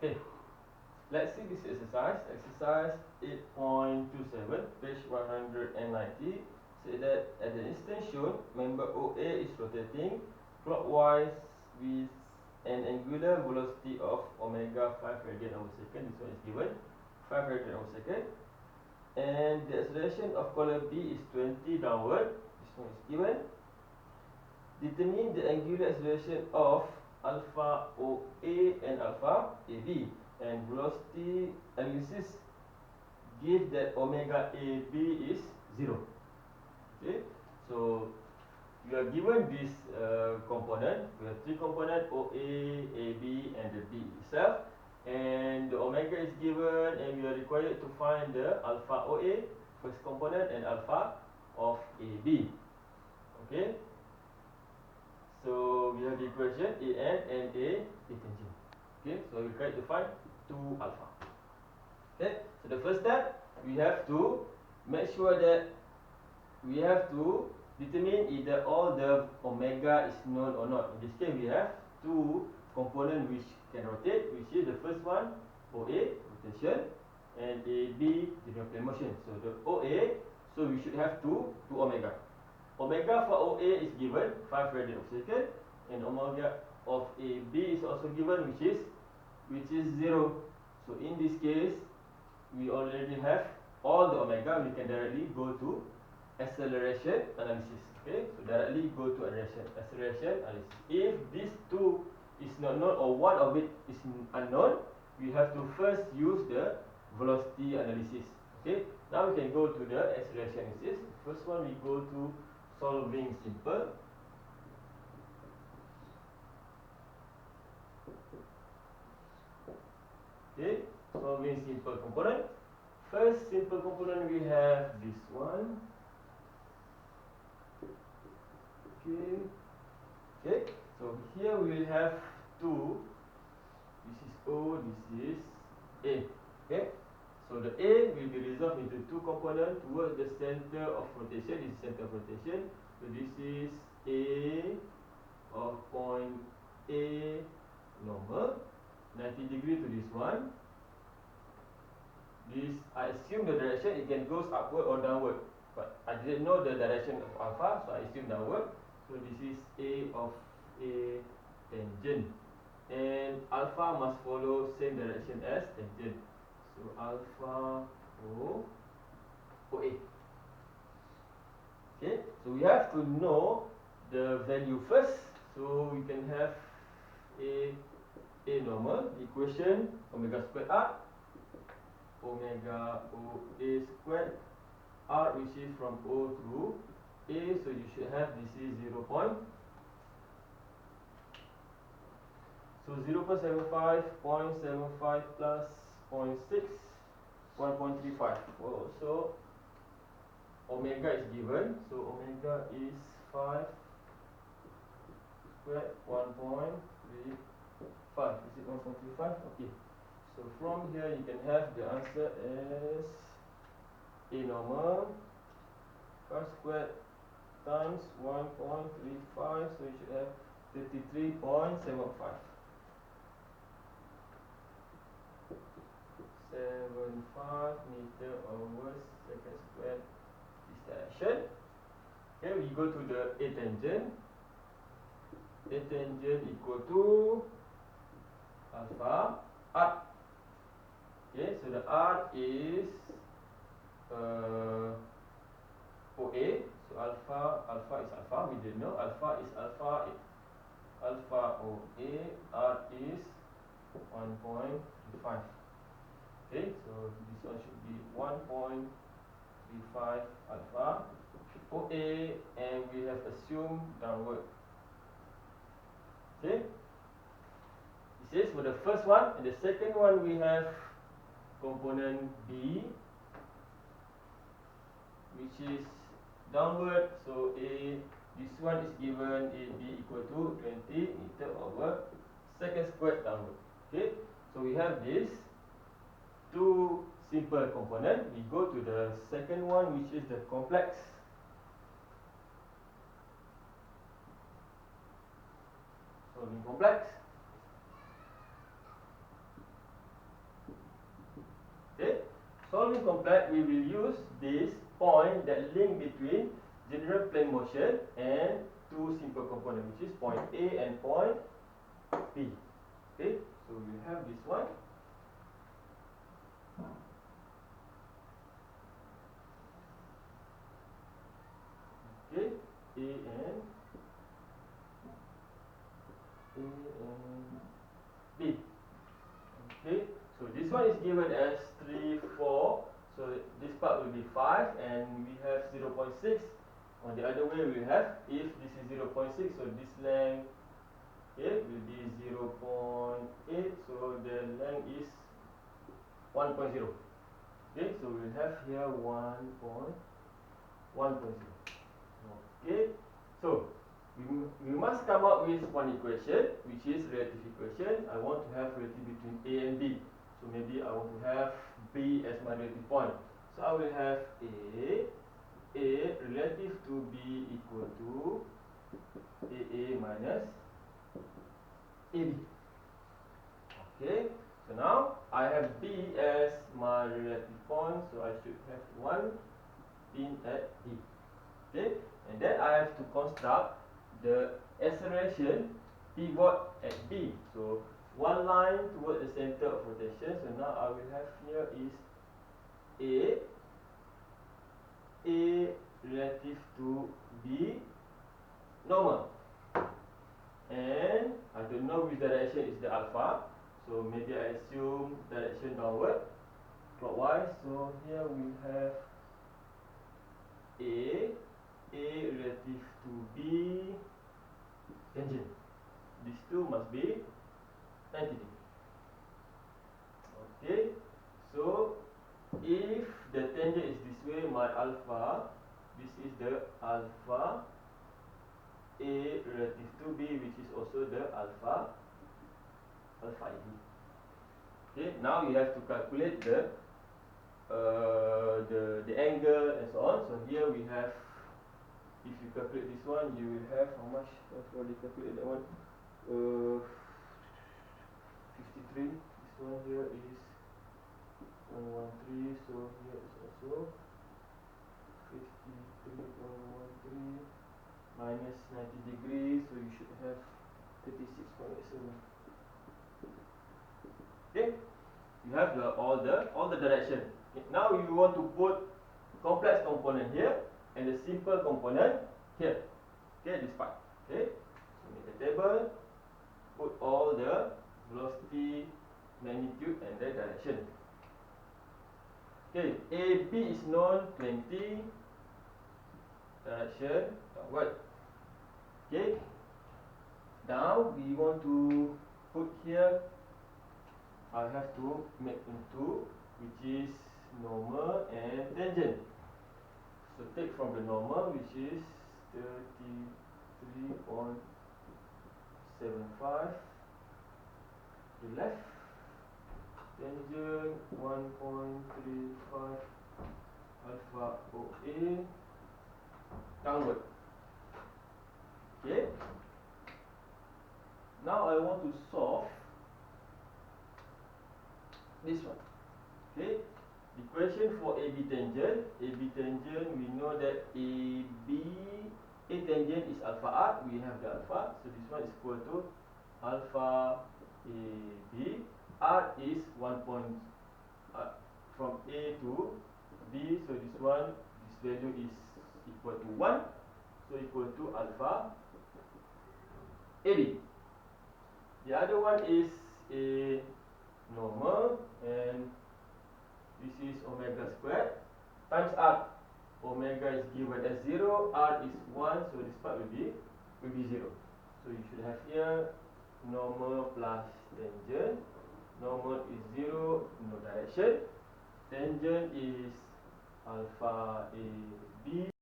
Okay, let's see this exercise. Exercise 8.27, page 190. Say that at the instant shown, member OA is rotating clockwise with an angular velocity of omega 5 radian over second. This one is given 5 radian over second. And the acceleration of column B is 20 downward. This one is given. Determine the angular acceleration of alpha OA and alpha AB. And velocity analysis gives that omega AB is 0. Okay, so you are given this component. We have three components: OA, AB, and the B itself. And the omega is given, and we are required to find the alpha OA, first component, and alpha of AB. Okay. So we have the equation AN and A tangent. Okay, so we try to find 2 alpha. Okay, so the first step, we have to make sure that we have to determine either all the omega is known or not. In this case, we have 2 components which can rotate, which is the first one, OA, rotation, and AB, general plane motion. So the OA, so we should have 2 omega. Omega for OA is given 5 radian per second, and omega of AB is also given, which is 0. So in this case, we already have all the omega. We can directly go to acceleration analysis. Okay, so directly go to acceleration analysis. If these 2 is not known or one of it is unknown, we have to first use the velocity analysis. Okay, now we can go to the acceleration analysis. First one, we go to solving simple. Okay, solving simple component. First simple component, we have this one. Okay, so here we will have 2. This is O, this is A. Okay, so the A will be resolved into 2 components towards the center of rotation. This is center of rotation. So this is A of point A normal, 90 degree to this one. This, I assume the direction, it can goes upward or downward, but I didn't know the direction of alpha, so I assume downward. So this is A of A tangent, and alpha must follow same direction as tangent. So alpha OA. Okay, so we have to know the value first. So we can have A normal, equation omega squared R, omega OA squared R, which is from O to A, so you should have this is 0. So 0.75, 0.75 plus 0.6, 1.35. Oh, so omega is given, so omega is 5 squared 1.35. Is it 1.35? Okay. So from here you can have the answer as A normal 5 squared times 1.35, so you should have 33.75. 75 meter over second squared this direction. Okay, we go to the A tangent. A tangent equal to alpha R. Okay, so the R is OA. So alpha is alpha. We didn't know alpha is alpha OA. R is 1.35. Okay, so this one should be 1.35 alpha OA, and we have assumed downward. Okay, this is for the first one, and the second one we have component B, which is downward. So A, this one is given AB equal to 20 meter over second squared downward. Okay, so we have this 2 simple component. We go to the second one, which is the complex. Solving complex. solving complex, we will use this point that link between general plane motion and two simple components, which is point A and point B. Okay, so we have this one. Okay, A and B. Okay, so this one is given as 3, 4. So this part will be 5, and we have 0.6. On the other way, we have, if this is 0.6, so this length, okay, will be 0.8. So the length is 1.0. Okay, so we have here 1.0. Okay, so we must come up with one equation, which is relative equation. I want to have relative between A and B. So maybe I want to have B as my relative point. So I will have A relative to B equal to AA minus AB. Okay, so now I have B as my relative point, so I should have one pin at B. Okay, and then I have to construct the acceleration pivot at B. So one line toward the center of rotation. So now I will have here is A relative to B normal, and I don't know which direction is the alpha, so maybe I assume direction downward, clockwise. So here we have A relative to B tangent. These two must be 90 degree. Okay, so if the tangent is this way, my alpha, this is the alpha A relative to B, which is also the alpha AB. Okay, now you have to calculate the angle and so on. So here we have, if you calculate this one, you will have how much? I've already calculated that one. 53. This one here is 113. So here is also 53.13 minus 90 degrees. So you should have 36.87. Okay, you have all the direction. Okay, now you want to put complex component here and the simple component here. Okay, this part. Okay, so make a table, put all the velocity, magnitude, and the direction. Okay, AB is known 20, direction downward. Okay, now we want to put here, I have to make into, which is normal and tangent. So take from the normal, which is 33.75, the left, tangent 1.35 alpha OA downward. Okay, now I want to solve this one. Okay, the equation for AB tangent, we know that A tangent is alpha r. We have the alpha, so this one is equal to alpha AB. R is 1 point from A to B, so this value is equal to 1, so equal to alpha AB. The other one is a normal, and this is omega squared times r. Omega is given as 0, r is 1, so this part will be 0. So you should have here normal plus tangent. Normal is 0, no direction. Tangent is alpha AB